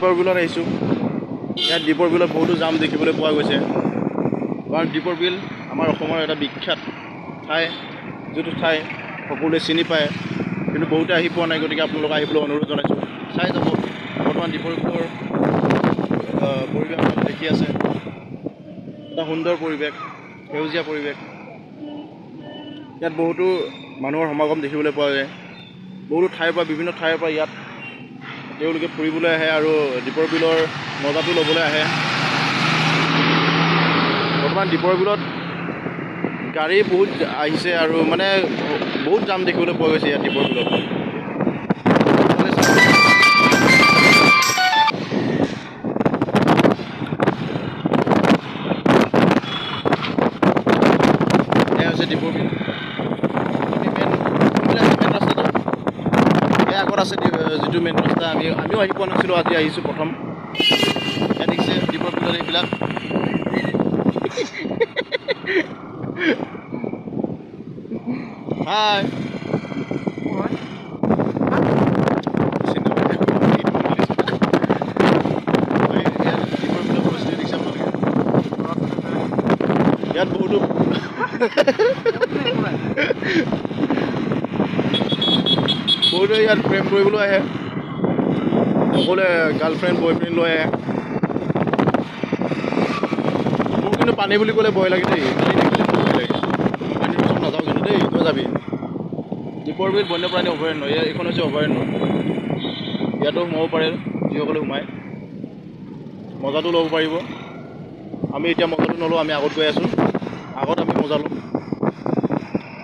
দীপৰ বিলত আহিছোঁ। ইয়াত দীপৰ বিলত বহুতো জাম দেখিবলৈ পোৱা গৈছে, কাৰণ দীপৰ বিল আমাৰ অসমৰ এটা বিখ্যাত ঠাই, যিটো ঠাই সকলোৱে চিনি পায়, কিন্তু বহুতে আহি পোৱা নাই। গতিকে আপোনালোক আহিবলৈ অনুৰোধ জনাইছোঁ। চাই যাব বৰ্তমান দীপৰ বিলৰ পৰিৱেশ আপোনালোকে দেখি আছে, এটা সুন্দৰ পৰিৱেশ, সেউজীয়া পৰিৱেশ। ইয়াত বহুতো মানুহৰ সমাগম দেখিবলৈ পোৱা যায়। বহুতো ঠাইৰ পৰা, বিভিন্ন ঠাইৰ পৰা ইয়াত তেওঁলোকে ফুৰিবলৈ আহে আৰু দীপৰ বিলৰ মজাটো ল'বলৈ আহে। বৰ্তমান দীপৰ বিলত গাড়ী বহুত আহিছে আৰু মানে বহুত জাম দেখিবলৈ পোৱা গৈছে ইয়াত দীপৰ বিলত। এয়া হৈছে দীপৰ বিল। মেইন ৰাস্তাটো এয়া আগত আছে, যিটো মেইন ৰাস্তা। আমিও আহি পোৱা নাছিলোঁ, আজি আহিছোঁ প্ৰথম। ইয়াত দেখিছে দীপৰ বিলত এইবিলাক হাই ইয়াত বহুতো বহুতে ইয়াত প্ৰেম কৰিবলৈ আহে, সকলোৱে গাৰ্লফ্ৰেণ্ড বয়ফ্ৰেণ্ড লৈ আহে। মোৰ কিন্তু পানী বুলি ক'লে ভয় লাগে দেই, পানী দেখিলে ভয় লাগে। পানীৰ ওচৰত নাযাওঁ কিন্তু দেই, তই যাবি। দীপৰ বিল বন্যপ্ৰাণী অভয়াৰণ্য, এইখন হৈছে অভয়াৰণ্য। ইয়াতো সোমাব পাৰে যিসকলে সোমায়, মজাটো ল'ব পাৰিব। আমি এতিয়া মজাটো নলওঁ, আমি আগত গৈ আছোঁ। আগত আমি মজা ল'ম।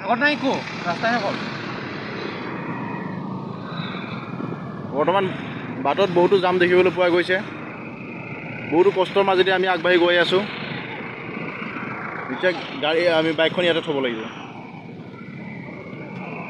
আগত নাই একো, ৰাস্তাহে হ'ল। বৰ্তমান বাটত বহুতো জাম দেখিবলৈ পোৱা গৈছে। বহুতো কষ্টৰ মাজেদি আমি আগবাঢ়ি গৈ আছোঁ। এতিয়া আমি বাইকখন ইয়াতে থ'ব লাগিব।